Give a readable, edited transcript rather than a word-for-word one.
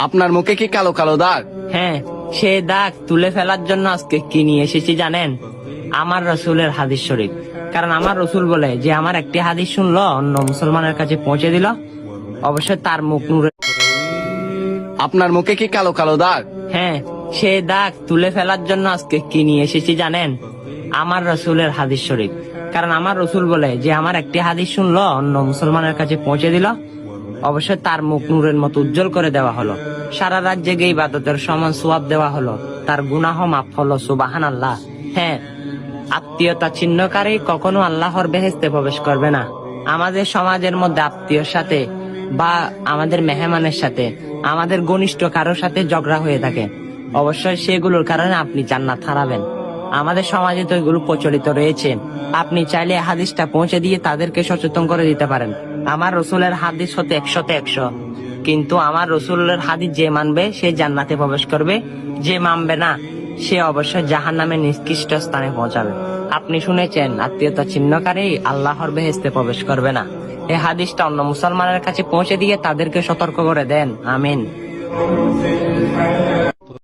আপনার মুখে কি কালো কালো দাগ? হ্যাঁ, সে দাগ তুলে ফেলার জন্য আজকে কি নিয়ে এসেছি জানেন? আমার রসুলের হাদিস শরীফ। কারণ আমার রসুল বলে যে আমার একটি হাদিস শুনলো অন্য মুসলমানের কাছে পৌঁছে দিল, অবশ্যই তার মুখ নূরে। আপনার মুখে কি কালো কালো দাগ? হ্যাঁ, সে দাগ তুলে ফেলার জন্য আজকে কি নিয়ে এসেছি জানেন? আমার রসুলের হাদিস শরীফ। কারণ আমার রসুল বলে যে আমার একটি হাদিস শুনলো অন্য মুসলমানের কাছে পৌঁছে দিল, অবশ্যই তার মুখ নূরের মতো উজ্জ্বল করে দেওয়া হলো, সারা রাত জেগে ইবাদতের সমান সোয়াব দেওয়া হলো, তার গুনাহ মাফ হলো। সুবহানাল্লাহ। হ্যাঁ, আত্মীয়তা ছিন্নকারী কখনো আল্লাহর বেহেশতে প্রবেশ করবে না। আমাদের সমাজের মধ্যে আত্মীয়র সাথে বা আমাদের মেহমানের সাথে, আমাদের ঘনিষ্ঠ কারোর সাথে ঝগড়া হয়ে থাকে, অবশ্যই সেগুলোর কারণে আপনি জান্নাত হারাবেন। আমাদের সমাজে তো এগুলো প্রচলিত রয়েছে। আপনি চাইলে হাদিসটা পৌঁছে দিয়ে তাদেরকে সচেতন করে দিতে পারেন। আমার রসুলের হাদিস হতে 100-তে 100, কিন্তু আমার রসুলের হাদিস যে মানবে সে জান্নাতে প্রবেশ করবে, যে মানবে না সে অবশ্যই জাহান্নামে নিকৃষ্ট স্থানে পৌঁছাবে। আপনি শুনেছেন আত্মীয়তা ছিন্নকারী আল্লাহর বেহেশতে প্রবেশ করবে না। এই হাদিসটা অন্য মুসলমানের কাছে পৌঁছে দিয়ে তাদেরকে সতর্ক করে দেন। আমিন।